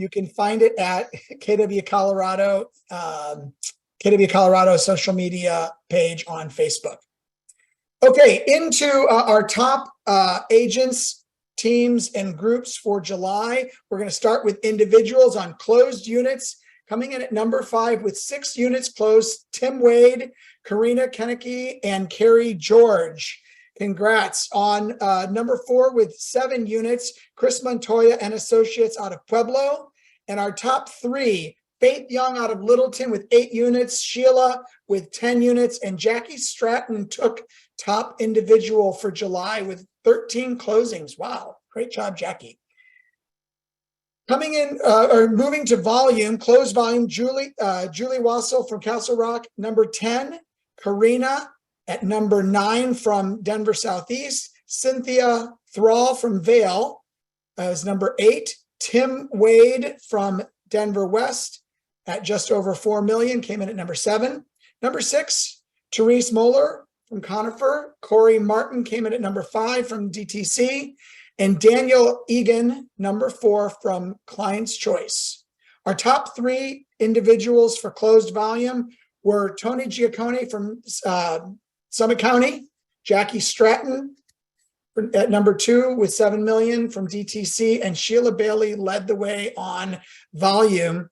You can find it at KW Colorado, KW Colorado social media page on Facebook. Okay, into our top agents, teams, and groups for July. We're going to start with individuals on closed units. Coming in at number 5 with 6 units closed, Tim Wade, Karina Kennecke, and Carrie George. Congrats. On number 4 with 7 units, Chris Montoya and Associates out of Pueblo. And our top 3, Faith Young out of Littleton with 8 units, Sheila with 10 units, and Jackie Stratton took top individual for July with 13 closings. Wow, great job, Jackie. Coming in or moving to volume, closed volume, Julie Wassel from Castle Rock, number 10, Karina at number 9 from Denver Southeast, Cynthia Thrall from Vail as number 8, Tim Wade from Denver West at just over 4 million, came in at number 7. Number 6, Therese Moeller from Conifer, Corey Martin came in at number 5 from DTC, and Daniel Egan, number 4 from Client's Choice. Our top 3 individuals for closed volume were Tony Giaccone from Summit County, Jackie Stratton at number 2 with 7 million from DTC, and Sheila Bailey led the way on volume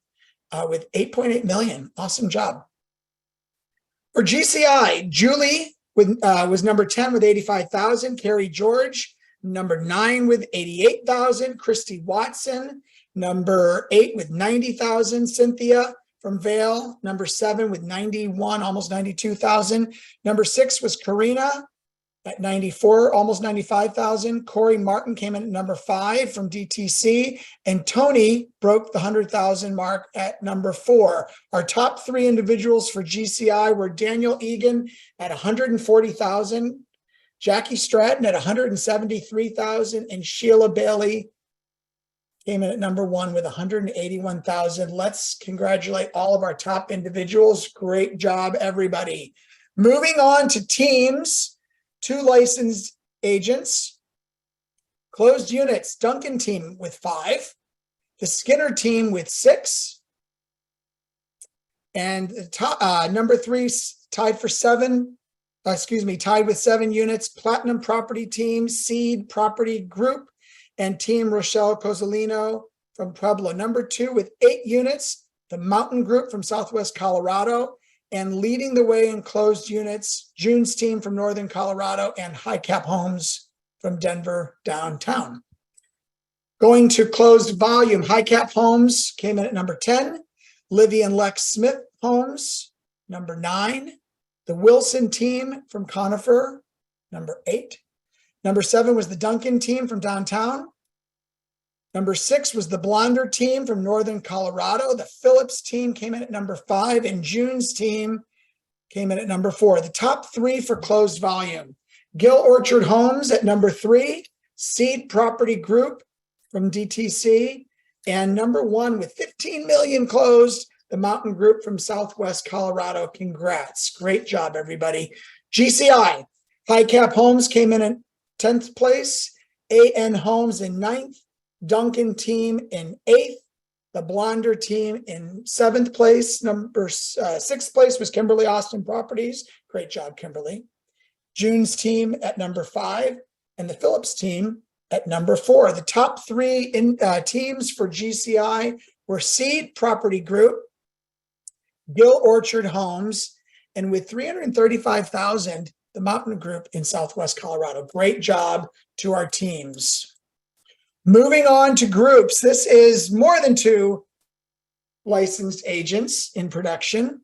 with 8.8 million. Awesome job. For GCI, Julie was number 10 with 85,000, Carrie George number 9 with 88,000, Christy Watson, number 8 with 90,000, Cynthia from Vail, number 7 with 91, almost 92,000. Number 6 was Karina at 94, almost 95,000. Corey Martin came in at number 5 from DTC, and Tony broke the 100,000 mark at number 4. Our top 3 individuals for GCI were Daniel Egan at 140,000, Jackie Stratton at 173,000, and Sheila Bailey came in at number 1 with 181,000. Let's congratulate all of our top individuals. Great job, everybody. Moving on to teams, 2 licensed agents. Closed units, Duncan team with 5, the Skinner team with 6, and number 3 tied for 7. Tied with 7 units, Platinum Property Team, Seed Property Group, and Team Rochelle Cozzolino from Pueblo. Number 2 with 8 units, the Mountain Group from Southwest Colorado, and leading the way in closed units, June's team from Northern Colorado, and High Cap Homes from Denver downtown. Going to closed volume, High Cap Homes came in at number 10, Livy and Lex Smith Homes, number 9, the Wilson team from Conifer, number 8. Number 7 was the Duncan team from downtown. Number 6 was the Blonder team from Northern Colorado. The Phillips team came in at number 5, and June's team came in at number 4. The top 3 for closed volume, Gill Orchard Homes at number 3, Seed Property Group from DTC, and number 1 with 15 million closed, the Mountain Group from Southwest Colorado. Congrats. Great job, everybody. GCI, High Cap Homes came in at 10th place, AN Homes in 9th, Duncan team in 8th, the Blonder team in 7th place. Number 6th place was Kimberly Austin Properties. Great job, Kimberly. June's team at number 5, and the Phillips team at number 4. The top 3 teams for GCI were Seed Property Group, Gill Orchard Homes, and with 335,000, the Mountain Group in Southwest Colorado. Great job to our teams. Moving on to groups. This is more than 2 licensed agents in production.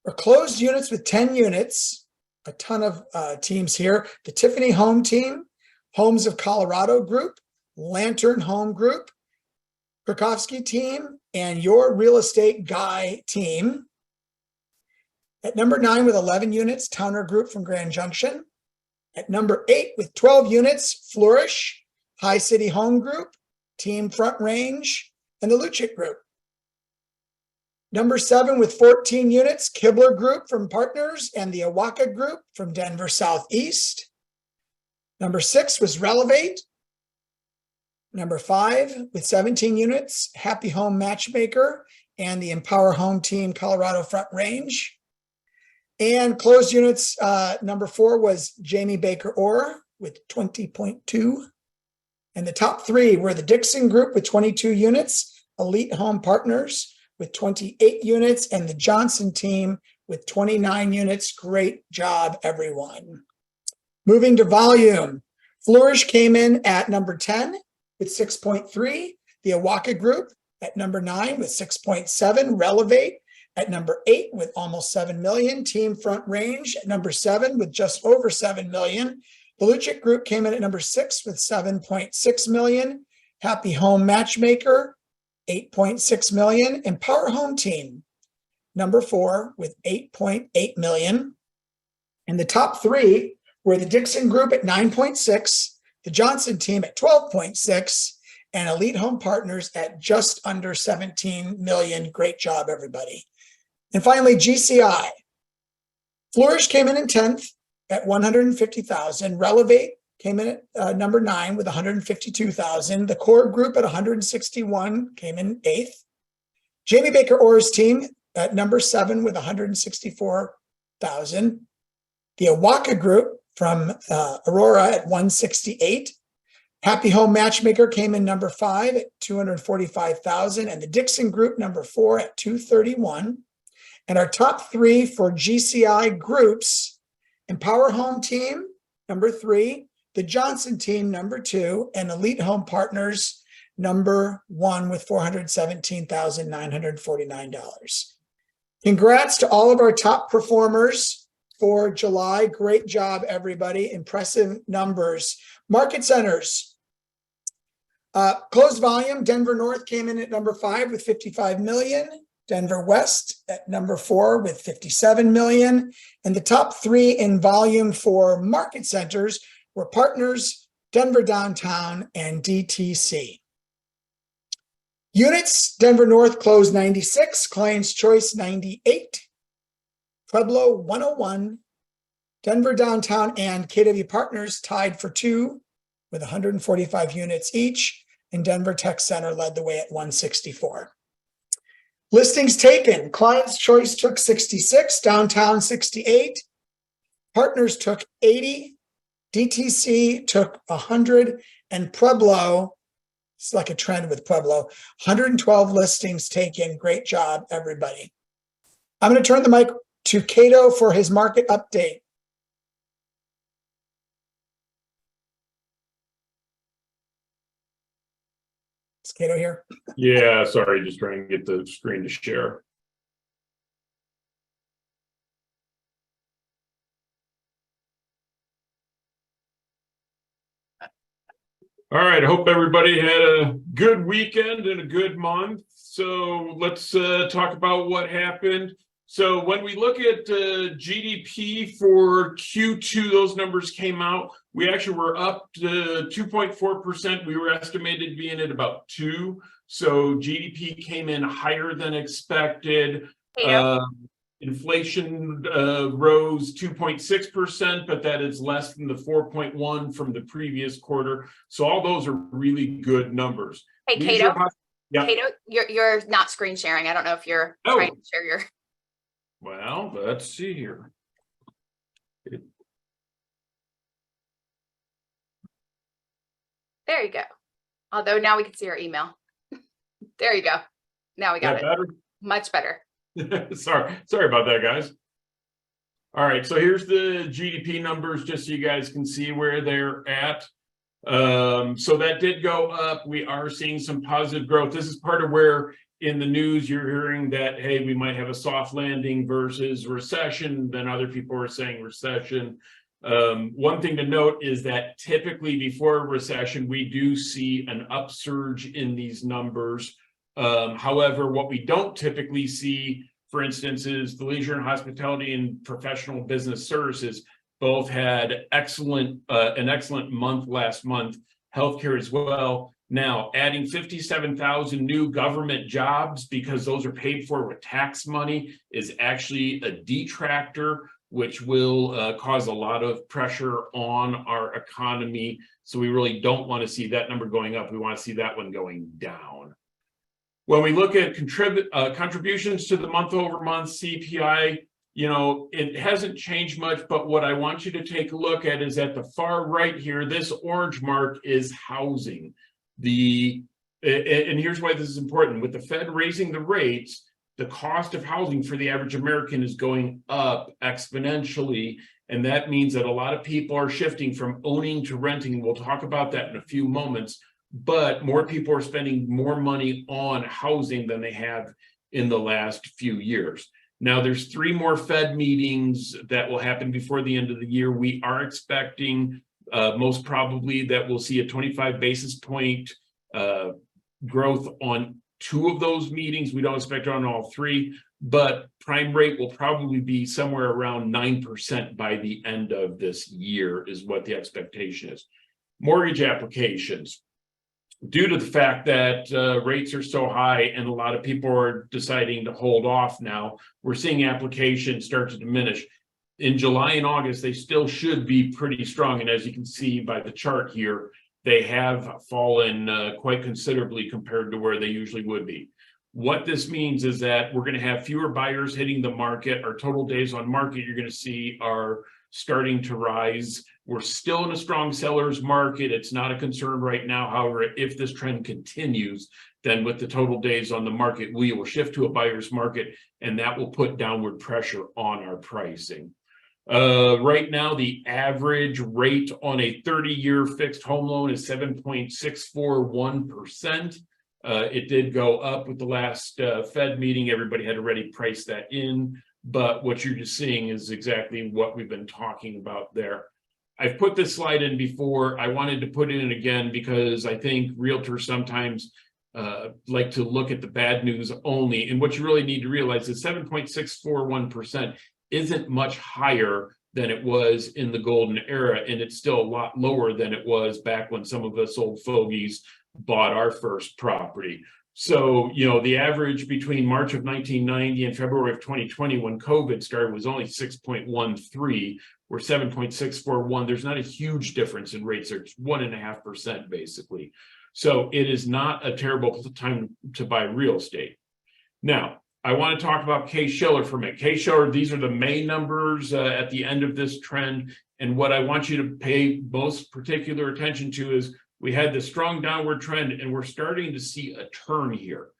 For closed units with 10 units, a ton of teams here. The Tiffany Home Team, Homes of Colorado Group, Lantern Home Group, Krakowski Team, and Your Real Estate Guy Team. At number 9 with 11 units, Towner Group from Grand Junction. At number 8 with 12 units, Flourish, High City Home Group, Team Front Range, and the Luchik Group. Number 7 with 14 units, Kibler Group from Partners and the Awaka Group from Denver Southeast. Number 6 was Relevate. Number 5 with 17 units, Happy Home Matchmaker and the Empower Home Team Colorado Front Range. And closed units, number 4 was Jamie Baker Orr with 20.2. And the top 3 were the Dixon Group with 22 units, Elite Home Partners with 28 units, and the Johnson Team with 29 units. Great job, everyone. Moving to volume, Flourish came in at number 10 with 6.3. The Awaka Group at number 9 with 6.7. Relevate at number 8 with almost 7 million. Team Front Range at number 7 with just over 7 million. The Luchic Group came in at number 6 with 7.6 million. Happy Home Matchmaker, 8.6 million. Empower Home Team, number 4 with 8.8 million. And the top 3 were the Dixon Group at 9.6, the Johnson Team at 12.6, and Elite Home Partners at just under 17 million. Great job, everybody. And finally, GCI. Flourish came in 10th at 150,000. Relevate came in at number 9 with 152,000. The Core Group at 161 came in 8th. Jamie Baker Orr's team at number 7 with 164,000. The Awaka Group from Aurora at 168. Happy Home Matchmaker came in number 5 at 245,000, and the Dixon Group number 4 at 231. And our top 3 for GCI groups: Empower Home Team number 3, the Johnson Team number 2, and Elite Home Partners number 1 with $417,949. Congrats to all of our top performers for July. Great job, everybody. Impressive numbers. Market centers. Closed volume, Denver North came in at number 5 with 55 million. Denver West at number 4 with 57 million. And the top 3 in volume for market centers were Partners, Denver Downtown, and DTC. Units, Denver North closed 96, Client's Choice 98, Pueblo 101, Denver Downtown and KW Partners tied for 2 with 145 units each, and Denver Tech Center led the way at 164. Listings taken, Client's Choice took 66, Downtown 68, Partners took 80, DTC took 100, and Pueblo, it's like a trend with Pueblo, 112 listings taken. Great job, everybody. I'm going to turn the mic to Cato for his market update. Is Cato here? Yeah, sorry, just trying to get the screen to share. All right, I hope everybody had a good weekend and a good month. So let's talk about what happened. So when we look at GDP for Q2, those numbers came out. We actually were up to 2.4%. We were estimated being at about 2. So GDP came in higher than expected. Inflation rose 2.6%, but that is less than the 4.1 from the previous quarter. So all those are really good numbers. Hey, Cato. Yeah. Cato, you're not screen sharing. I don't know if you're trying to share your. Well, let's see here. There you go. Although now we can see our email. There you go. Now we got it. Better? Much better. Sorry about that, guys. All right, so here's the GDP numbers just so you guys can see where they're at. So that did go up. We are seeing some positive growth. This is part of where in the news you're hearing that, hey, we might have a soft landing versus recession. Then other people are saying recession. One thing to note is that typically before a recession, we do see an upsurge in these numbers. However, what we don't typically see, for instance, is the leisure and hospitality and professional business services both had an excellent month last month, healthcare as well. Now, adding 57,000 new government jobs because those are paid for with tax money is actually a detractor which will cause a lot of pressure on our economy. So we really don't want to see that number going up. We want to see that one going down. When we look at contributions to the month-over-month CPI, it hasn't changed much, but what I want you to take a look at is at the far right here, this orange mark is housing. And here's why this is important. With the Fed raising the rates, the cost of housing for the average American is going up exponentially. And that means that a lot of people are shifting from owning to renting. We'll talk about that in a few moments, but more people are spending more money on housing than they have in the last few years. Now, there's 3 more Fed meetings that will happen before the end of the year. We are expecting most probably that we'll see a 25 basis point growth on 2 of those meetings. We don't expect it on all 3, but prime rate will probably be somewhere around 9% by the end of this year is what the expectation is. Mortgage applications. Due to the fact that rates are so high and a lot of people are deciding to hold off now, we're seeing applications start to diminish. In July and August, they still should be pretty strong. And as you can see by the chart here, they have fallen quite considerably compared to where they usually would be. What this means is that we're going to have fewer buyers hitting the market. Our total days on market, you're going to see, are starting to rise. We're still in a strong seller's market. It's not a concern right now. However, if this trend continues, then with the total days on the market, we will shift to a buyer's market, and that will put downward pressure on our pricing. Right now, the average rate on a 30-year fixed home loan is 7.641%. It did go up with the last Fed meeting. Everybody had already priced that in, but what you're just seeing is exactly what we've been talking about there. I've put this slide in before. I wanted to put it in again because I think realtors sometimes like to look at the bad news only. And what you really need to realize is 7.641% isn't much higher than it was in the golden era. And it's still a lot lower than it was back when some of us old fogies bought our first property. So, the average between March of 1990 and February of 2020, when COVID started, was only 6.13 or 7.641. There's not a huge difference in rates. It's 1.5% basically. So it is not a terrible time to buy real estate. Now, I want to talk about Case-Shiller for a minute. Case-Shiller, these are the May numbers at the end of this trend. And what I want you to pay most particular attention to is we had this strong downward trend and we're starting to see a turn here.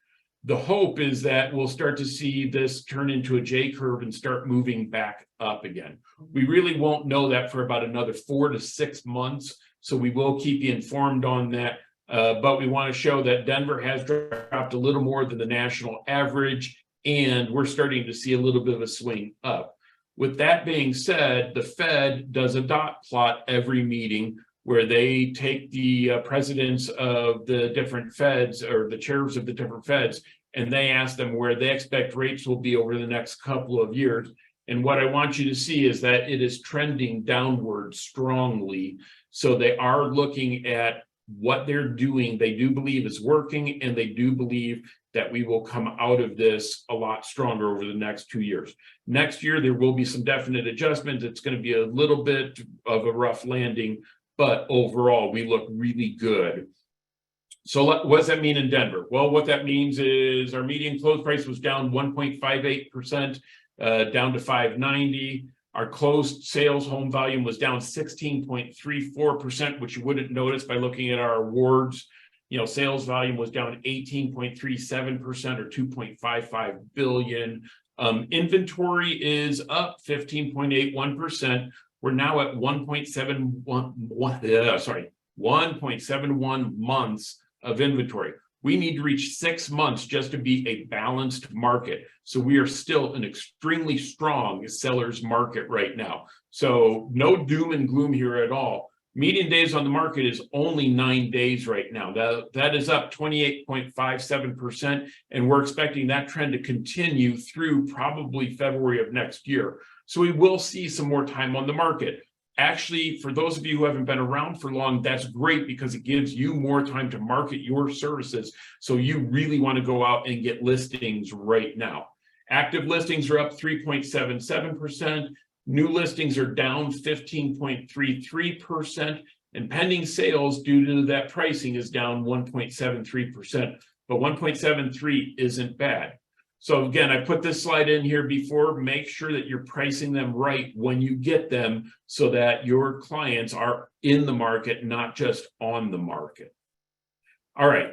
The hope is that we'll start to see this turn into a J curve and start moving back up again. We really won't know that for about another 4 to 6 months. So we will keep you informed on that. But we want to show that Denver has dropped a little more than the national average, and we're starting to see a little bit of a swing up. With that being said, the Fed does a dot plot every meeting where they take the presidents of the different Feds or the chairs of the different Feds, and they ask them where they expect rates will be over the next couple of years. And what I want you to see is that it is trending downward strongly. So they are looking at what they're doing. They do believe is working, and they do believe that we will come out of this a lot stronger over the next 2 years. Next year, there will be some definite adjustments. It's going to be a little bit of a rough landing, but overall, we look really good. So what does that mean in Denver? Well, what that means is our median close price was down 1.58%, down to $590. Our closed sales home volume was down 16.34%, which you wouldn't notice by looking at our awards. Sales volume was down 18.37% or 2.55 billion. Inventory is up 15.81%. We're now at 1.71 months of inventory. We need to reach 6 months just to be a balanced market. So we are still an extremely strong seller's market right now. So no doom and gloom here at all. Median days on the market is only 9 days right now. That is up 28.57%, and we're expecting that trend to continue through probably February of next year. So we will see some more time on the market. Actually, for those of you who haven't been around for long, that's great because it gives you more time to market your services. So you really want to go out and get listings right now. Active listings are up 3.77%. New listings are down 15.33%, and pending sales due to that pricing is down 1.73%. But 1.73 isn't bad. So again, I put this slide in here before. Make sure that you're pricing them right when you get them so that your clients are in the market, not just on the market. All right.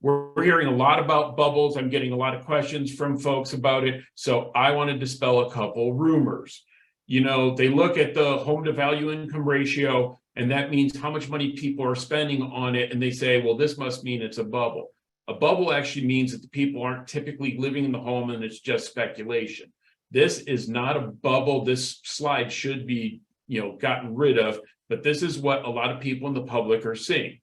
We're hearing a lot about bubbles. I'm getting a lot of questions from folks about it. So I want to dispel a couple rumors. You know, they look at the home to value income ratio, and that means how much money people are spending on it. And they say, well, this must mean it's a bubble. A bubble actually means that the people aren't typically living in the home and it's just speculation. This is not a bubble. This slide should be, gotten rid of, but this is what a lot of people in the public are seeing.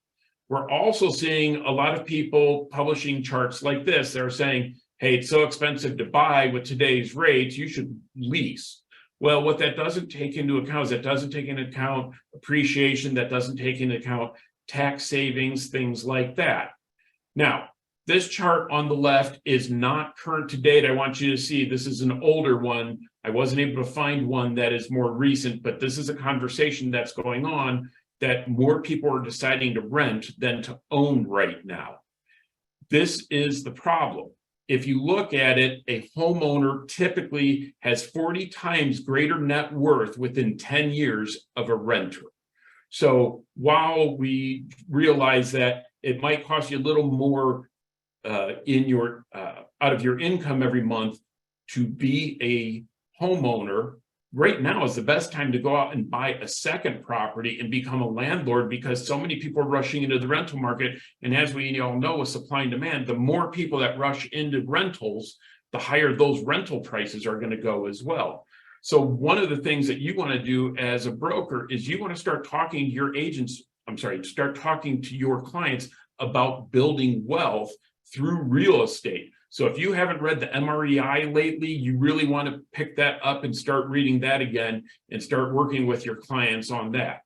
We're also seeing a lot of people publishing charts like this. They're saying, hey, it's so expensive to buy with today's rates, you should lease. Well, what that doesn't take into account is that doesn't take into account appreciation, that doesn't take into account tax savings, things like that. Now, this chart on the left is not current to date. I want you to see this is an older one. I wasn't able to find one that is more recent, but this is a conversation that's going on that more people are deciding to rent than to own right now. This is the problem. If you look at it, a homeowner typically has 40 times greater net worth within 10 years of a renter. So while we realize that it might cost you a little more in your out of your income every month to be a homeowner, right now is the best time to go out and buy a second property and become a landlord, because so many people are rushing into the rental market. And as we all know, with supply and demand, the more people that rush into rentals, the higher those rental prices are going to go as well. So one of the things that you want to do as a broker is you want to start talking to your agents, start talking to your clients about building wealth through real estate. So if you haven't read the MREI lately, you really want to pick that up and start reading that again and start working with your clients on that.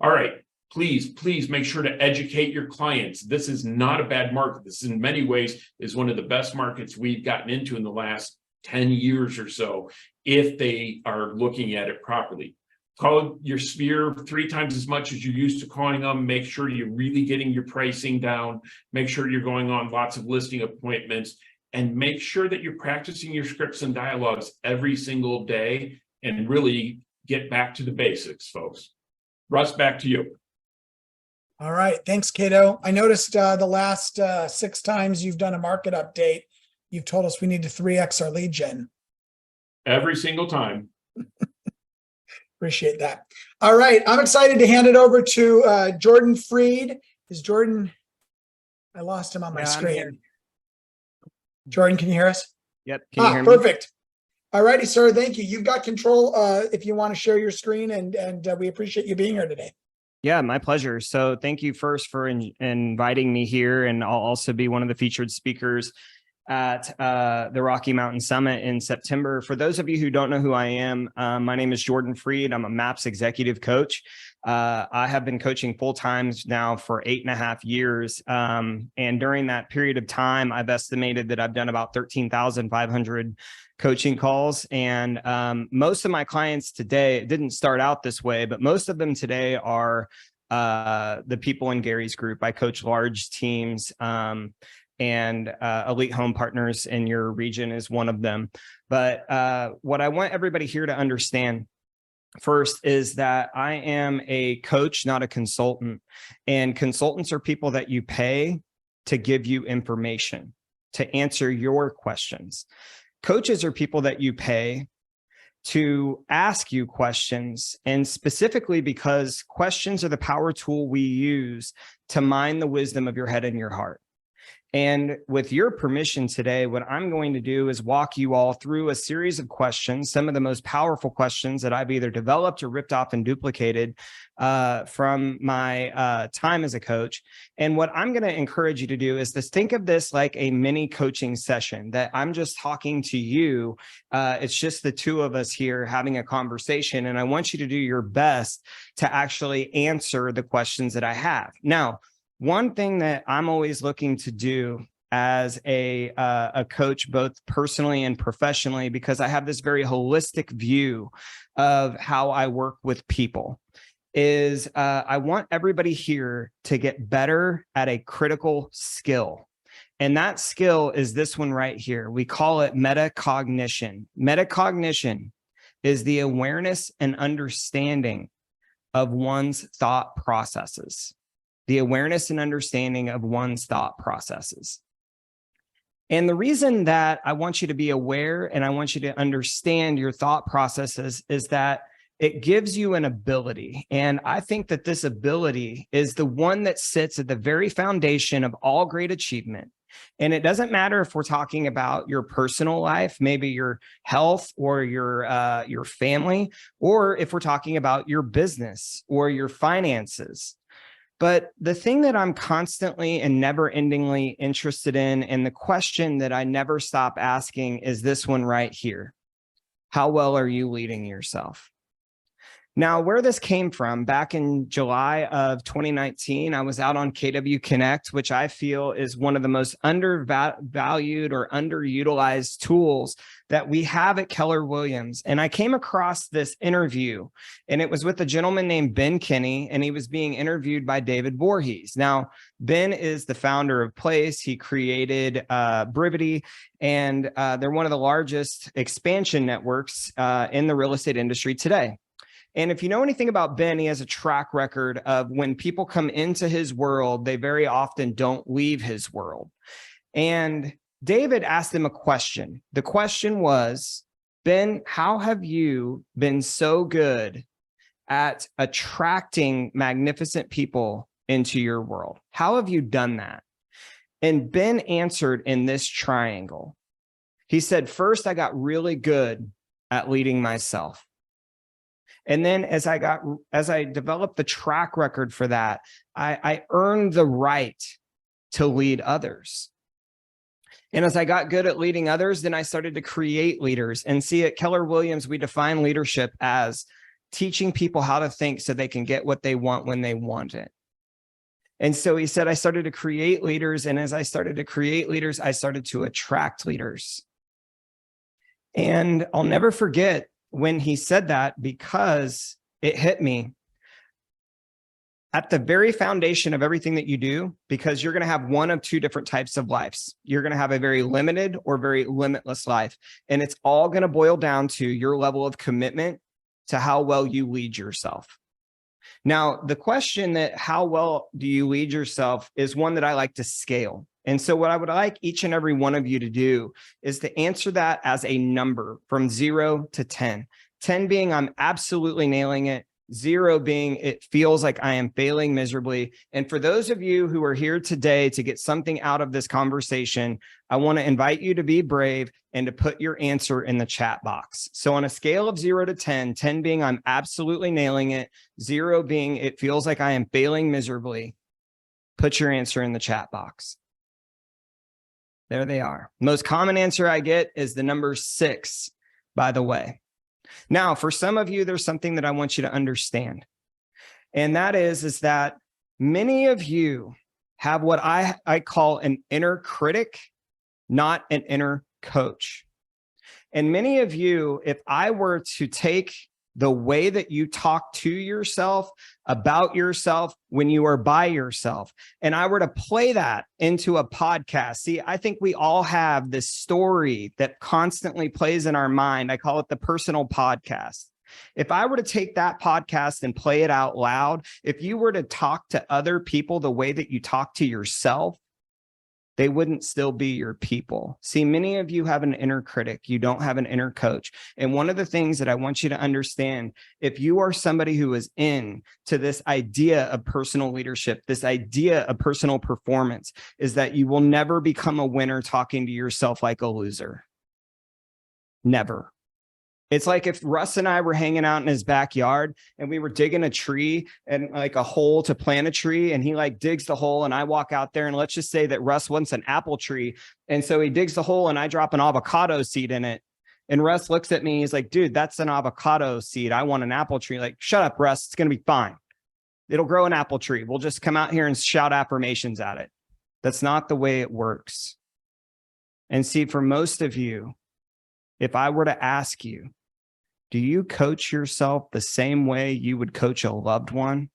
All right, please make sure to educate your clients. This is not a bad market. This in many ways is one of the best markets we've gotten into in the last 10 years or so, if they are looking at it properly. Call your sphere 3 times as much as you're used to calling them. Make sure you're really getting your pricing down. Make sure you're going on lots of listing appointments, and make sure that you're practicing your scripts and dialogues every single day, and really get back to the basics, folks. Russ, back to you. All right. Thanks, Cato. I noticed the last 6 times you've done a market update, you've told us we need to 3x our lead gen. Every single time. Appreciate that. All right. I'm excited to hand it over to Jordan Freed. Is Jordan? I lost him on my screen. Jordan, can you hear us? Yep. Can you hear me? Perfect. All righty, sir. Thank you. You've got control if you want to share your screen, and we appreciate you being here today. Yeah, my pleasure. So thank you first for inviting me here. And I'll also be one of the featured speakers at the Rocky Mountain Summit in September. For those of you who don't know who I am, my name is Jordan Freed. I'm a MAPS executive coach. I have been coaching full time now for 8.5 years. And during that period of time, I've estimated that I've done about 13,500 coaching calls. And most of my clients today, it didn't start out this way, but most of them today are the people in Gary's group. I coach large teams. And Elite Home Partners in your region is one of them. But what I want everybody here to understand first is that I am a coach, not a consultant. And consultants are people that you pay to give you information, to answer your questions. Coaches are people that you pay to ask you questions, and specifically because questions are the power tool we use to mine the wisdom of your head and your heart. And with your permission today, what I'm going to do is walk you all through a series of questions, some of the most powerful questions that I've either developed or ripped off and duplicated from my time as a coach. And what I'm going to encourage you to do is to think of this like a mini coaching session, that I'm just talking to you. It's just the two of us here having a conversation. And I want you to do your best to actually answer the questions that I have. Now, one thing that I'm always looking to do as a coach, both personally and professionally, because I have this very holistic view of how I work with people. Is I want everybody here to get better at a critical skill. And that skill is this one right here. We call it metacognition. Metacognition is the awareness and understanding of one's thought processes. The awareness and understanding of one's thought processes. And the reason that I want you to be aware and I want you to understand your thought processes is that it gives you an ability. And I think that this ability is the one that sits at the very foundation of all great achievement. And it doesn't matter if we're talking about your personal life, maybe your health or your family, or if we're talking about your business or your finances. But the thing that I'm constantly and never-endingly interested in, and the question that I never stop asking, is this one right here. How well are you leading yourself? Now, where this came from, back in July of 2019, I was out on KW Connect, which I feel is one of the most undervalued or underutilized tools that we have at Keller Williams. And I came across this interview, and it was with a gentleman named Ben Kinney, and he was being interviewed by David Voorhees. Now, Ben is the founder of Place. He created Brivity, and they're one of the largest expansion networks in the real estate industry today. And if you know anything about Ben, he has a track record of when people come into his world, they very often don't leave his world. And David asked him a question. The question was, Ben, how have you been so good at attracting magnificent people into your world? How have you done that? And Ben answered in this triangle. He said, first, I got really good at leading myself. And then as I developed the track record for that, I earned the right to lead others. And as I got good at leading others, then I started to create leaders. And see, at Keller Williams, we define leadership as teaching people how to think so they can get what they want when they want it. And so he said, I started to create leaders. And as I started to create leaders, I started to attract leaders. And I'll never forget when he said that, because it hit me. At the very foundation of everything that you do, because you're going to have one of two different types of lives. You're going to have a very limited or very limitless life. And it's all going to boil down to your level of commitment to how well you lead yourself. Now, the question that how well do you lead yourself is one that I like to scale. And so what I would like each and every one of you to do is to answer that as a number from 0 to 10. 10 being I'm absolutely nailing it. 0 being it feels like I am failing miserably. And for those of you who are here today to get something out of this conversation, I want to invite you to be brave and to put your answer in the chat box. So on a scale of 0 to 10, 10 being I'm absolutely nailing it, 0 being it feels like I am failing miserably, put your answer in the chat box. There they are. Most common answer I get is the number 6, by the way. Now, for some of you, there's something that I want you to understand. And that is that many of you have what I call an inner critic, not an inner coach. And many of you, if I were to take the way that you talk to yourself, about yourself when you are by yourself, and I were to play that into a podcast. See, I think we all have this story that constantly plays in our mind. I call it the personal podcast. If I were to take that podcast and play it out loud, if you were to talk to other people the way that you talk to yourself, they wouldn't still be your people. See, many of you have an inner critic. You don't have an inner coach. And one of the things that I want you to understand, if you are somebody who is in to this idea of personal leadership, this idea of personal performance, is that you will never become a winner talking to yourself like a loser. Never. It's like if Russ and I were hanging out in his backyard and we were digging a tree and like a hole to plant a tree, and he like digs the hole and I walk out there, and let's just say that Russ wants an apple tree. And so he digs the hole and I drop an avocado seed in it. And Russ looks at me, he's like, dude, that's an avocado seed. I want an apple tree. Like, shut up, Russ. It's going to be fine. It'll grow an apple tree. We'll just come out here and shout affirmations at it. That's not the way it works. And see, for most of you, if I were to ask you, do you coach yourself the same way you would coach a loved one?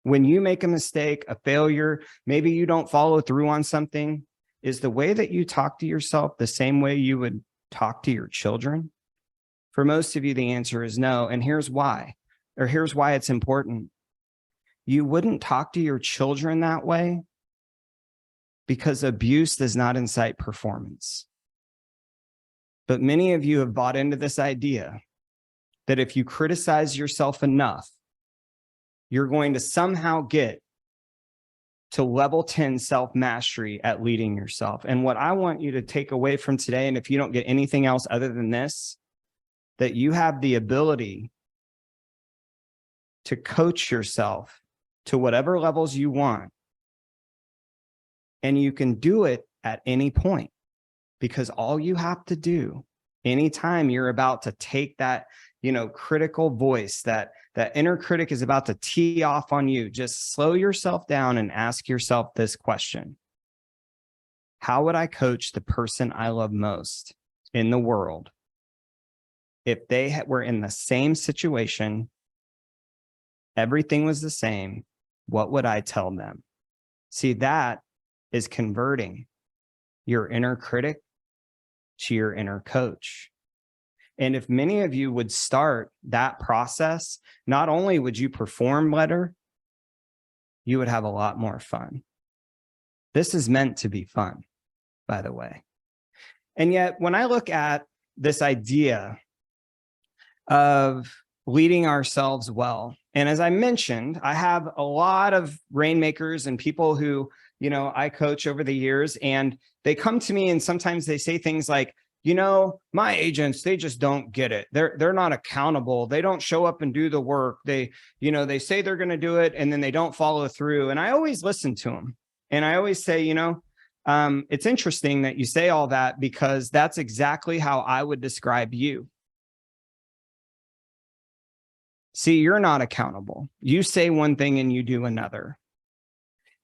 When you make a mistake, a failure, maybe you don't follow through on something, is the way that you talk to yourself the same way you would talk to your children? For most of you, the answer is no. And here's why, or here's why it's important. You wouldn't talk to your children that way because abuse does not incite performance. But many of you have bought into this idea that if you criticize yourself enough, you're going to somehow get to level 10 self-mastery at leading yourself. And what I want you to take away from today, and if you don't get anything else other than this, that you have the ability to coach yourself to whatever levels you want. And you can do it at any point, because all you have to do anytime you're about to take that, critical voice, that inner critic is about to tee off on you, just slow yourself down and ask yourself this question. How would I coach the person I love most in the world if they were in the same situation, everything was the same? What would I tell them? See, that is converting your inner critic to your inner coach. And if many of you would start that process, not only would you perform better, you would have a lot more fun. This is meant to be fun, by the way. And yet, when I look at this idea of leading ourselves well, and as I mentioned, I have a lot of rainmakers and people who, I coach over the years, and they come to me and sometimes they say things like, my agents, they just don't get it. They're not accountable. They don't show up and do the work. They say they're going to do it and then they don't follow through. And I always listen to them. And I always say, it's interesting that you say all that, because that's exactly how I would describe you. See, you're not accountable. You say one thing and you do another.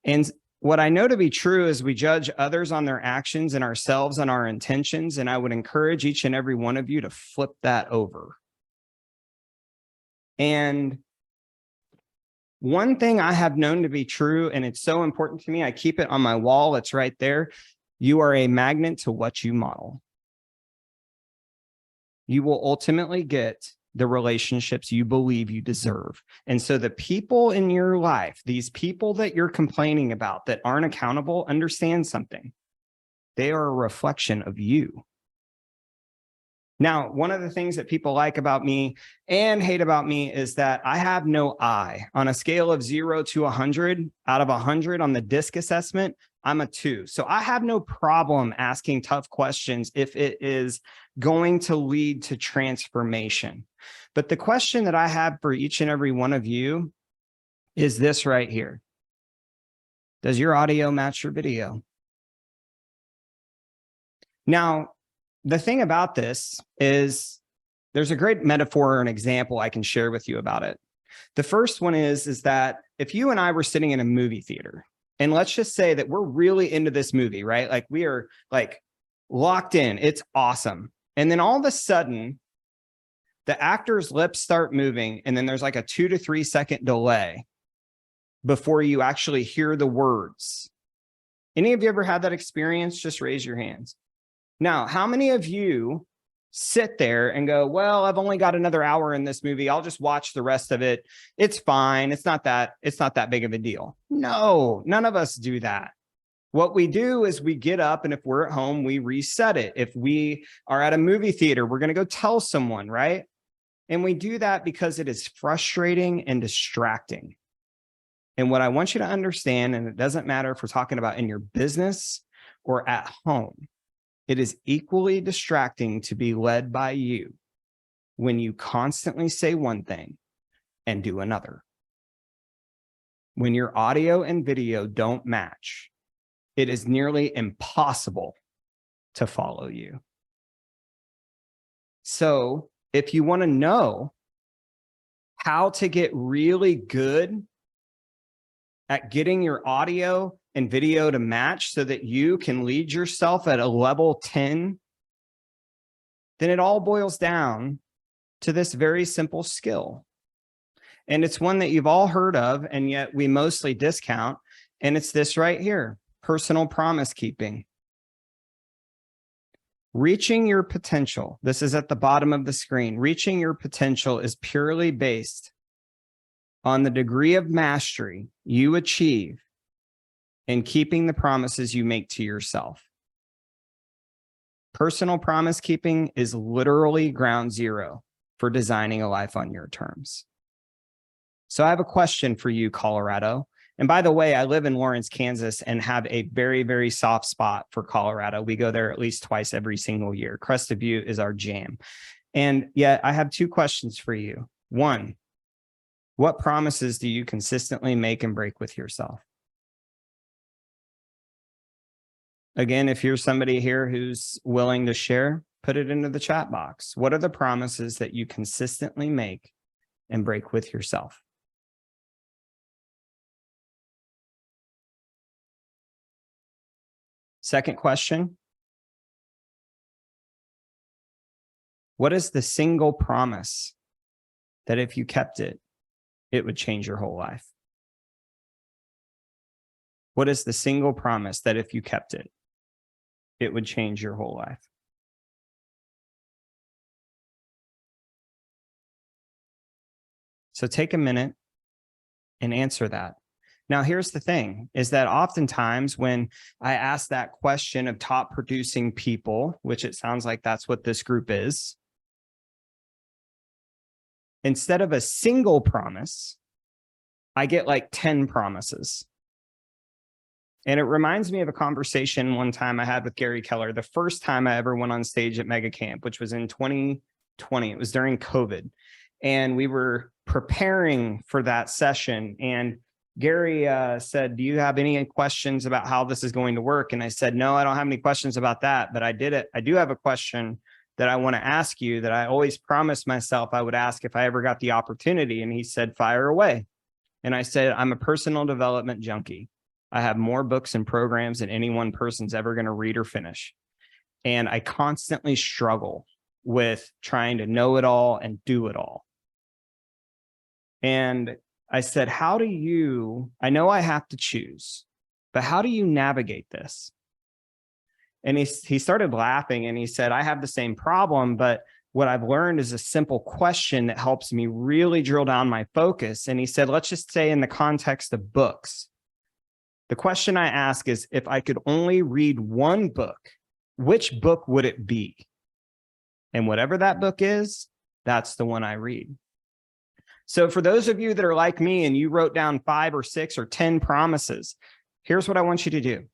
And what I know to be true is we judge others on their actions and ourselves on our intentions. And I would encourage each and every one of you to flip that over. And one thing I have known to be true, and it's so important to me, I keep it on my wall, it's right there. You are a magnet to what you model. You will ultimately get the relationships you believe you deserve. And so the people in your life, these people that you're complaining about that aren't accountable, understand something. They are a reflection of you. Now, one of the things that people like about me and hate about me is that I have no I. On a scale of 0 to 100, out of 100 on the DISC assessment, I'm a 2. So I have no problem asking tough questions if it is going to lead to transformation. But the question that I have for each and every one of you is this right here. Does your audio match your video? Now, the thing about this is there's a great metaphor or an example I can share with you about it. The first one is that if you and I were sitting in a movie theater, and let's just say that we're really into this movie, right? Like we are like locked in, it's awesome. And then all of a sudden, the actor's lips start moving, and then there's like a 2 to 3 second delay before you actually hear the words. Any of you ever had that experience? Just raise your hands. Now, how many of you sit there and go, well, I've only got another hour in this movie. I'll just watch the rest of it. It's fine. It's not that big of a deal. No, none of us do that. What we do is we get up, and if we're at home, we reset it. If we are at a movie theater, we're going to go tell someone, right? And we do that because it is frustrating and distracting. And what I want you to understand, and it doesn't matter if we're talking about in your business or at home, it is equally distracting to be led by you when you constantly say one thing and do another. When your audio and video don't match, it is nearly impossible to follow you. So if you want to know how to get really good at getting your audio and video to match so that you can lead yourself at a level 10, then it all boils down to this very simple skill. And it's one that you've all heard of, and yet we mostly discount. And it's this right here, personal promise keeping. Reaching your potential. This is at the bottom of the screen. Reaching your potential is purely based on the degree of mastery you achieve in keeping the promises you make to yourself. Personal promise keeping is literally ground zero for designing a life on your terms. So I have a question for you, Colorado. And by the way, I live in Lawrence, Kansas, and have a very, very soft spot for Colorado. We go there at least twice every single year. Crested Butte is our jam. And yet I have two questions for you. One, what promises do you consistently make and break with yourself? Again, if you're somebody here who's willing to share, put it into the chat box. What are the promises that you consistently make and break with yourself? Second question. What is the single promise that if you kept it, it would change your whole life? What is the single promise that if you kept it, it would change your whole life? So take a minute and answer that. Now, here's the thing, is that oftentimes when I ask that question of top producing people, which it sounds like that's what this group is, instead of a single promise, I get like 10 promises. And it reminds me of a conversation one time I had with Gary Keller, the first time I ever went on stage at Mega Camp, which was in 2020. It was during COVID. And we were preparing for that session. And Gary said, do you have any questions about how this is going to work? And I said, no, I don't have any questions about that, but I do have a question that I want to ask you that I always promised myself I would ask if I ever got the opportunity. And he said, fire away. And I said, I'm a personal development junkie. I have more books and programs than any one person's ever going to read or finish. And I constantly struggle with trying to know it all and do it all. And I said, I know I have to choose, but how do you navigate this? And he started laughing and he said, I have the same problem, but what I've learned is a simple question that helps me really drill down my focus. And he said, let's just say in the context of books, the question I ask is, if I could only read one book, which book would it be? And whatever that book is, that's the one I read. So for those of you that are like me and you wrote down 5 or 6 or 10 promises, here's what I want you to do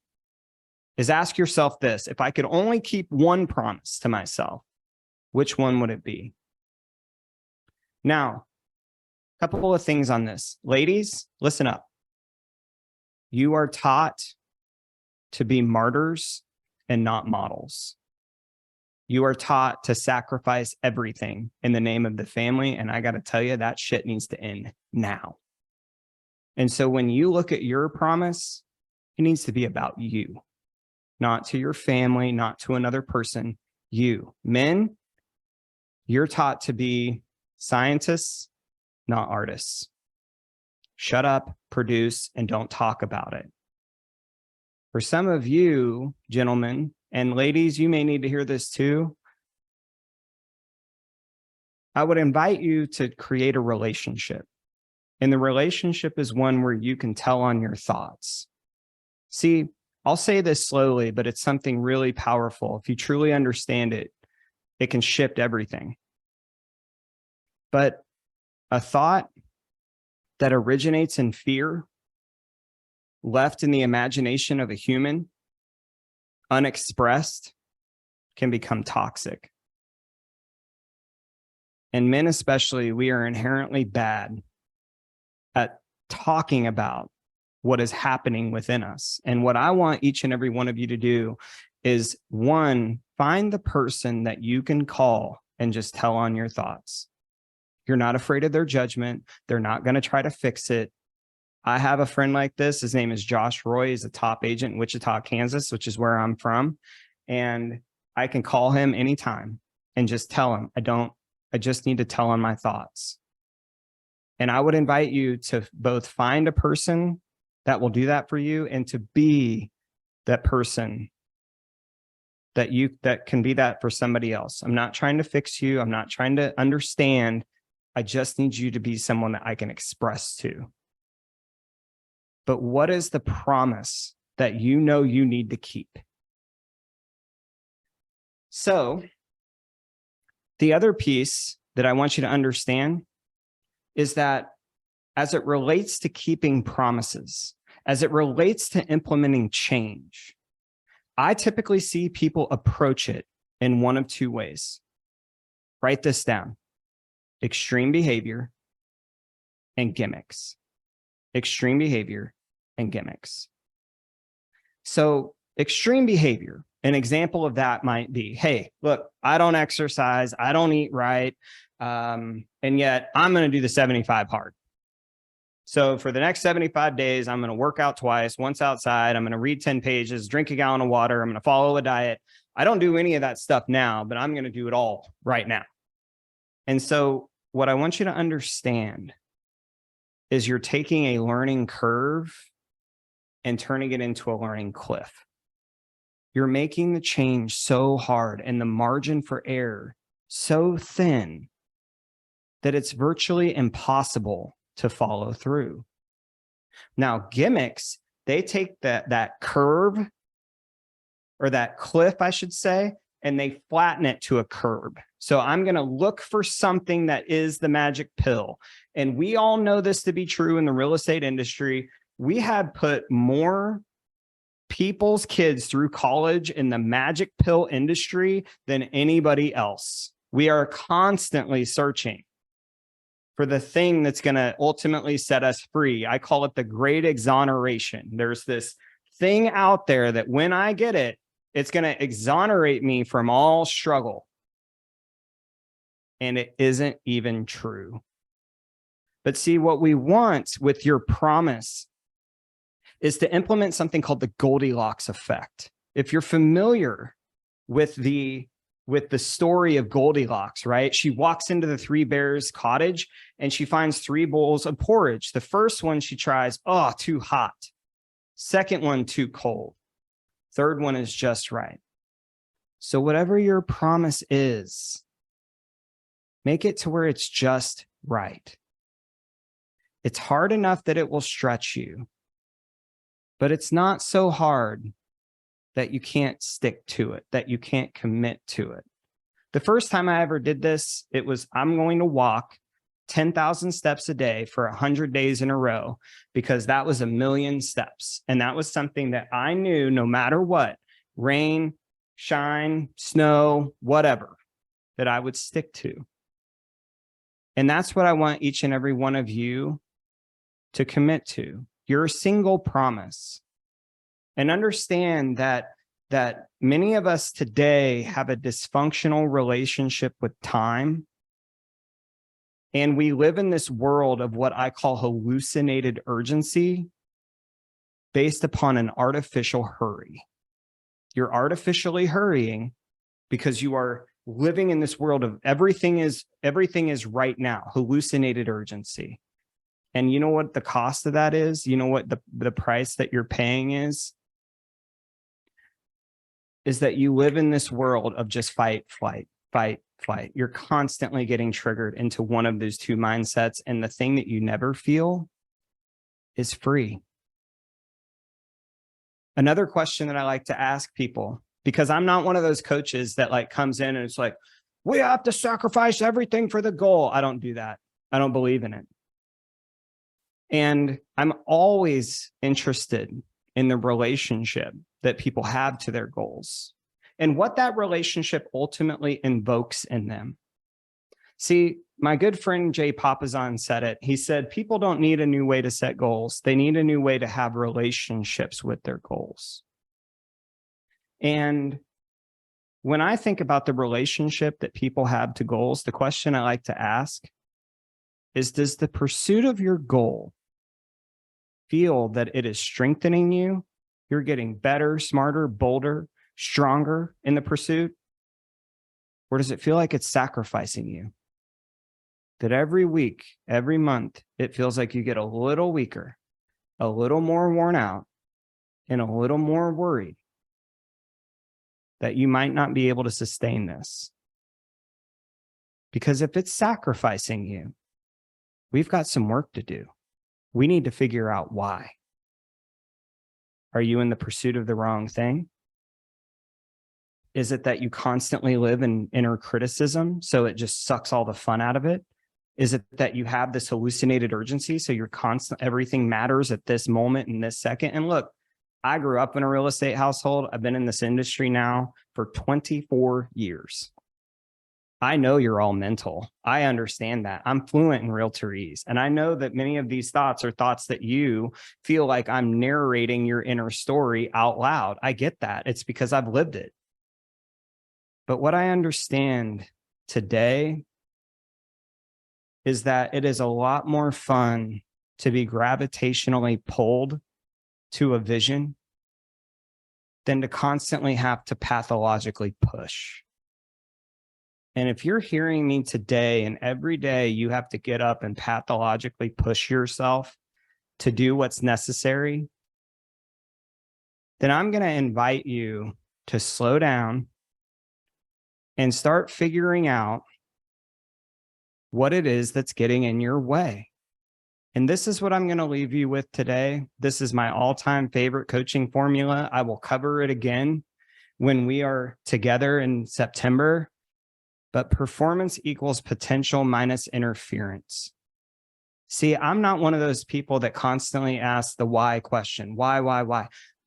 is ask yourself this: if I could only keep one promise to myself, which one would it be? Now, a couple of things on this. Ladies, listen up. You are taught to be martyrs and not models. You are taught to sacrifice everything in the name of the family. And I got to tell you, that shit needs to end now. And so when you look at your promise, it needs to be about you, not to your family, not to another person, you. Men, you're taught to be scientists, not artists. Shut up, produce, and don't talk about it. For some of you, gentlemen, and ladies, you may need to hear this too. I would invite you to create a relationship. And the relationship is one where you can tell on your thoughts. See, I'll say this slowly, but it's something really powerful. If you truly understand it, it can shift everything. But a thought that originates in fear, left in the imagination of a human, unexpressed, can become toxic. And men especially, we are inherently bad at talking about what is happening within us. And what I want each and every one of you to do is, one, find the person that you can call and just tell on your thoughts. You're not afraid of their judgment. They're not going to try to fix it. I have a friend like this. His name is Josh Roy. He's a top agent in Wichita, Kansas, which is where I'm from. And I can call him anytime and just tell him, I just need to tell him my thoughts. And I would invite you to both find a person that will do that for you and to be that person that can be that for somebody else. I'm not trying to fix you. I'm not trying to understand. I just need you to be someone that I can express to. But what is the promise that you know you need to keep? So the other piece that I want you to understand is that as it relates to keeping promises, as it relates to implementing change, I typically see people approach it in one of two ways. Write this down: extreme behavior and gimmicks. Extreme behavior and gimmicks. So extreme behavior, an example of that might be, hey, look, I don't exercise, I don't eat right, and yet I'm going to do the 75 hard. So for the next 75 days, I'm going to work out twice, once outside, I'm going to read 10 pages, drink a gallon of water, I'm going to follow a diet. I don't do any of that stuff now, but I'm going to do it all right now. And so what I want you to understand is you're taking a learning curve and turning it into a learning cliff. You're making the change so hard and the margin for error so thin that it's virtually impossible to follow through. Now, gimmicks, they take that curve, or that cliff, I should say, and they flatten it to a curb. So I'm going to look for something that is the magic pill. And we all know this to be true in the real estate industry. We have put more people's kids through college in the magic pill industry than anybody else. We are constantly searching for the thing that's going to ultimately set us free. I call it the great exoneration. There's this thing out there that when I get it, it's going to exonerate me from all struggle. And it isn't even true. But see, what we want with your promise is to implement something called the Goldilocks effect. If you're familiar with the story of Goldilocks, right? She walks into the Three Bears cottage and she finds 3 bowls of porridge. The first one she tries, oh, too hot. Second one, too cold. Third one is just right. So whatever your promise is, make it to where it's just right. It's hard enough that it will stretch you, but it's not so hard that you can't stick to it, that you can't commit to it. The first time I ever did this, it was, I'm going to walk 10,000 steps a day for 100 days in a row, because that was 1,000,000 steps. And that was something that I knew no matter what, rain, shine, snow, whatever, that I would stick to. And that's what I want each and every one of you to commit to, your single promise. And understand that many of us today have a dysfunctional relationship with time. And we live in this world of what I call hallucinated urgency based upon an artificial hurry. You're artificially hurrying because you are living in this world of everything is right now, hallucinated urgency. And you know what the cost of that is? You know what the price that you're paying is that you live in this world of just fight, flight, fight, flight. You're constantly getting triggered into one of those two mindsets. And the thing that you never feel is free. Another question that I like to ask people, because I'm not one of those coaches that like comes in and it's like, we have to sacrifice everything for the goal. I don't do that. I don't believe in it. And I'm always interested in the relationship that people have to their goals and what that relationship ultimately invokes in them. See, my good friend Jay Papasan said it. He said, people don't need a new way to set goals. They need a new way to have relationships with their goals. And when I think about the relationship that people have to goals, the question I like to ask is, does the pursuit of your goal feel that it is strengthening you, you're getting better, smarter, bolder, stronger in the pursuit? Or does it feel like it's sacrificing you? That every week, every month, it feels like you get a little weaker, a little more worn out, and a little more worried that you might not be able to sustain this. Because if it's sacrificing you, we've got some work to do. We need to figure out why. Are you in the pursuit of the wrong thing? Is it that you constantly live in inner criticism, so it just sucks all the fun out of it? Is it that you have this hallucinated urgency, so you're constant, everything matters at this moment in this second? And look, I grew up in a real estate household. I've been in this industry now for 24 years. I know you're all mental. I understand that. I'm fluent in realtorese. And I know that many of these thoughts are thoughts that you feel like I'm narrating your inner story out loud. I get that. It's because I've lived it. But what I understand today is that it is a lot more fun to be gravitationally pulled to a vision than to constantly have to pathologically push. And if you're hearing me today and every day you have to get up and pathologically push yourself to do what's necessary, then I'm going to invite you to slow down and start figuring out what it is that's getting in your way. And this is what I'm going to leave you with today. This is my all-time favorite coaching formula. I will cover it again when we are together in September. But performance equals potential minus interference. See, I'm not one of those people that constantly ask the why question. Why?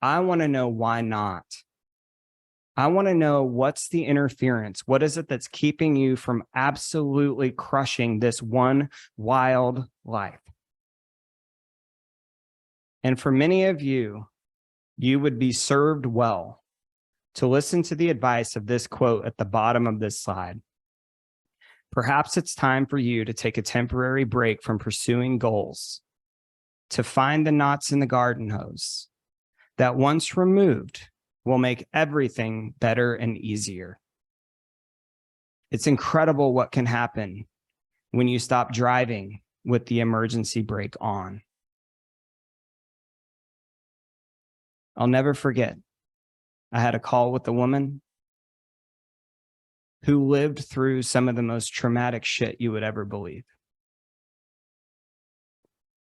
I want to know why not. I want to know what's the interference. What is it that's keeping you from absolutely crushing this one wild life? And for many of you, you would be served well to listen to the advice of this quote at the bottom of this slide. Perhaps it's time for you to take a temporary break from pursuing goals, to find the knots in the garden hose that once removed will make everything better and easier. It's incredible what can happen when you stop driving with the emergency brake on. I'll never forget, I had a call with a woman who lived through some of the most traumatic shit you would ever believe.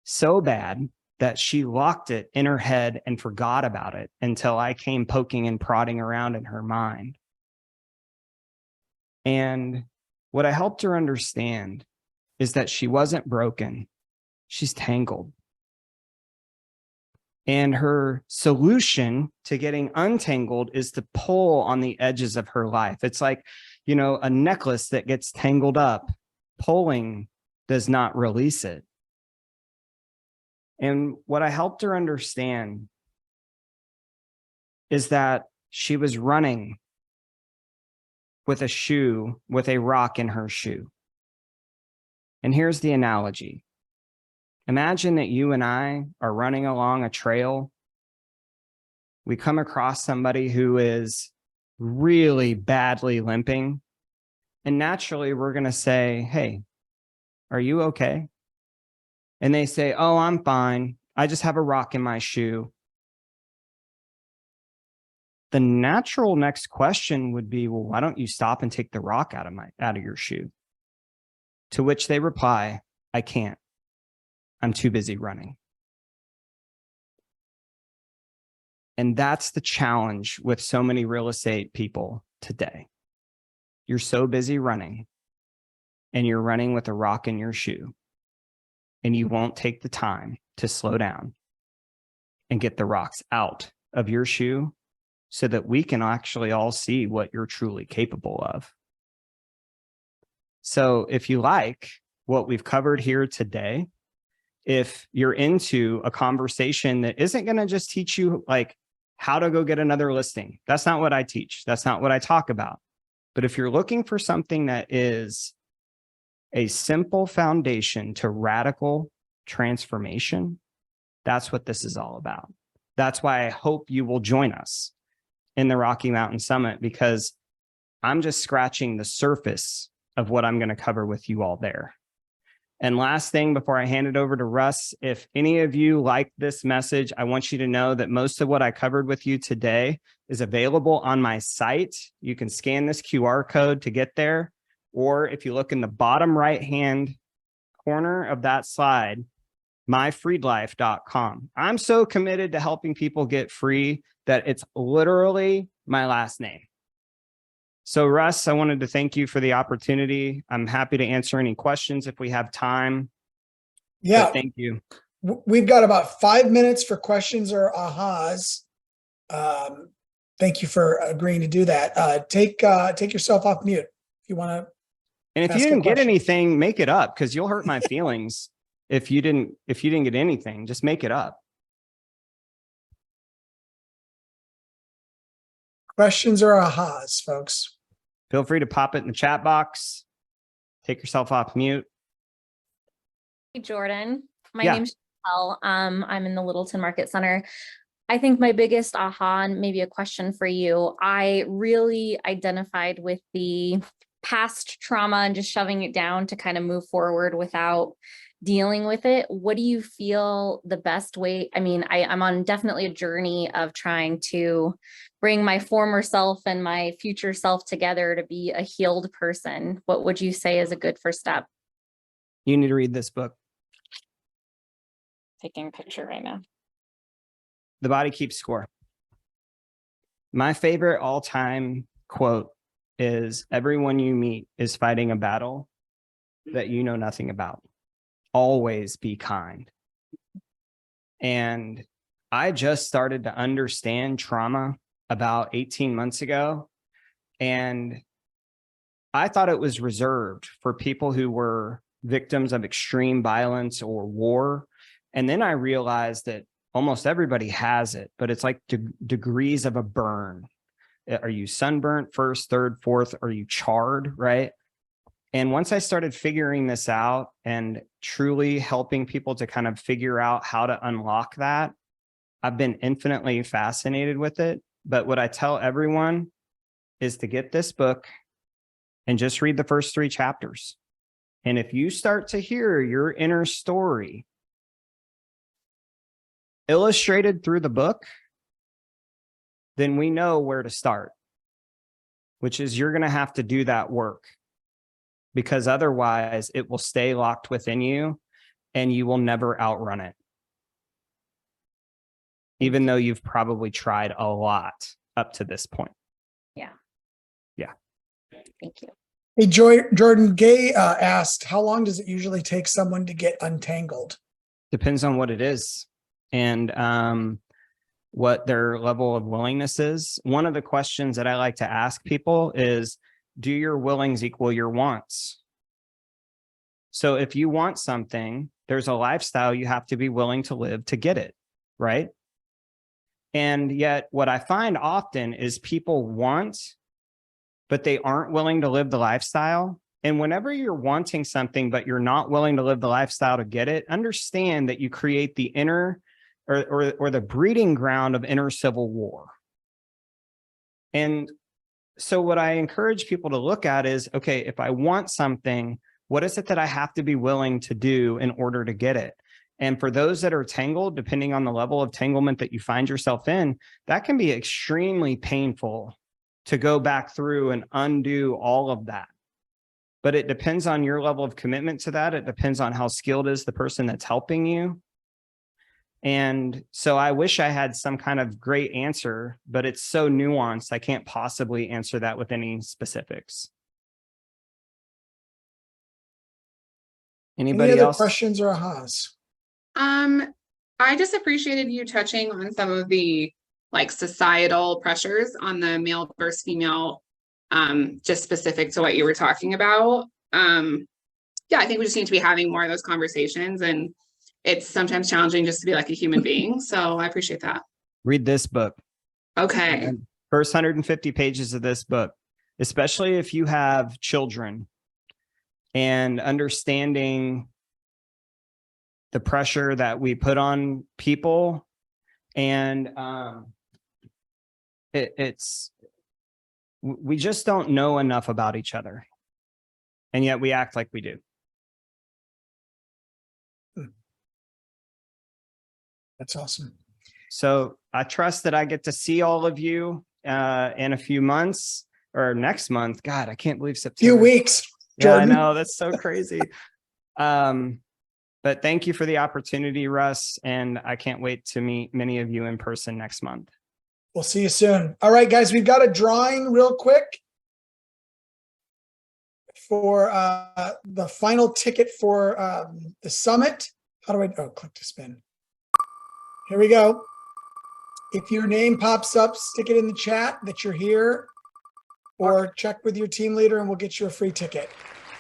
So bad that she locked it in her head and forgot about it until I came poking and prodding around in her mind. And what I helped her understand is that she wasn't broken, she's tangled. And her solution to getting untangled is to pull on the edges of her life. It's like, you know, a necklace that gets tangled up. Pulling does not release it. And what I helped her understand is that she was running with a rock in her shoe. And here's the analogy. Imagine that you and I are running along a trail. We come across somebody who is really badly limping. And naturally, we're going to say, hey, are you okay? And they say, oh, I'm fine. I just have a rock in my shoe. The natural next question would be, well, why don't you stop and take the rock out of your shoe? To which they reply, I can't. I'm too busy running. And that's the challenge with so many real estate people today. You're so busy running, and you're running with a rock in your shoe, and you won't take the time to slow down and get the rocks out of your shoe so that we can actually all see what you're truly capable of. So if you like what we've covered here today, if you're into a conversation that isn't going to just teach you like how to go get another listing, that's not what I teach. That's not what I talk about. But if you're looking for something that is a simple foundation to radical transformation, That's what this is all about. That's why I hope you will join us in the Rocky Mountain Summit, because I'm just scratching the surface of what I'm going to cover with you all there. And last thing before I hand it over to Russ, if any of you like this message, I want you to know that most of what I covered with you today is available on my site. You can scan this QR code to get there. Or if you look in the bottom right-hand corner of that slide, myfreedlife.com. I'm so committed to helping people get free that it's literally my last name. So Russ, I wanted to thank you for the opportunity. I'm happy to answer any questions if we have time. Yeah, But thank you. we've got about 5 minutes for questions or ahas. Thank you for agreeing to do that. Take yourself off mute if you want to. And if Ask you a didn't get question. anything, make it up, because you'll hurt my feelings if you didn't get anything. Just make it up. Questions or ahas, folks? Feel free to pop it in the chat box. Take yourself off mute. Hey, Jordan. My Yeah. name's Chantel. I'm in the Littleton Market Center. I think my biggest aha, and maybe a question for you, I really identified with the past trauma and just shoving it down to kind of move forward without dealing with it. What do you feel the best way? I mean, I'm on definitely a journey of trying to bring my former self and my future self together to be a healed person. What would you say is a good first step? You need to read this book. Taking a picture right now. The Body Keeps Score. My favorite all-time quote is, everyone you meet is fighting a battle that you know nothing about. Always be kind. And I just started to understand trauma about 18 months ago. And I thought it was reserved for people who were victims of extreme violence or war. And then I realized that almost everybody has it, but it's like degrees of a burn. Are you sunburnt first, third, fourth? Are you charred, right? And once I started figuring this out and truly helping people to kind of figure out how to unlock that, I've been infinitely fascinated with it. But what I tell everyone is to get this book and just read the first 3 chapters. And if you start to hear your inner story illustrated through the book, then we know where to start, which is you're going to have to do that work, because otherwise it will stay locked within you and you will never outrun it, even though you've probably tried a lot up to this point. Thank you. Hey, Jordan, Gay asked, how long does it usually take someone to get untangled? Depends on what it is and what their level of willingness is. One of the questions that I like to ask people is, do your willings equal your wants? So if you want something, there's a lifestyle you have to be willing to live to get it, right? And yet what I find often is people want, but they aren't willing to live the lifestyle. And whenever you're wanting something, but you're not willing to live the lifestyle to get it, understand that you create the inner or the breeding ground of inner civil war. And so what I encourage people to look at is, okay, if I want something, what is it that I have to be willing to do in order to get it? And for those that are tangled, depending on the level of tanglement that you find yourself in, that can be extremely painful to go back through and undo all of that. But it depends on your level of commitment to that. It depends on how skilled is the person that's helping you. And so I wish I had some kind of great answer, but it's so nuanced, I can't possibly answer that with any specifics. Anybody Any other else? questions or ahas? I just appreciated you touching on some of the like societal pressures on the male versus female, just specific to what you were talking about. Yeah, I think we just need to be having more of those conversations, and it's sometimes challenging just to be like a human being. So I appreciate that. Read this book. Okay. First 150 pages of this book, especially if you have children, and understanding the pressure that we put on people, and we just don't know enough about each other, and yet we act like we do. That's awesome. So I trust that I get to see all of you in a few months or next month. God, I can't believe September. Few weeks. Yeah, I Jordan. know, that's so crazy. But thank you for the opportunity, Russ, and I can't wait to meet many of you in person next month. We'll see you soon. All right, guys, we've got a drawing real quick for the final ticket for the summit. How do I, oh, click to spin. Here we go. If your name pops up, stick it in the chat that you're here, or check with your team leader and we'll get you a free ticket.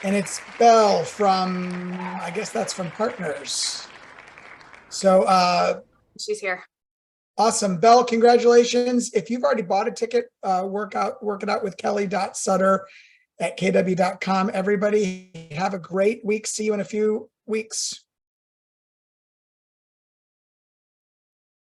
And it's Belle from, I guess that's from Partners. So She's here. awesome. Belle, congratulations. If you've already bought a ticket, work it out with Kelly.Sutter@kw.com. Everybody have a great week. See you in a few weeks.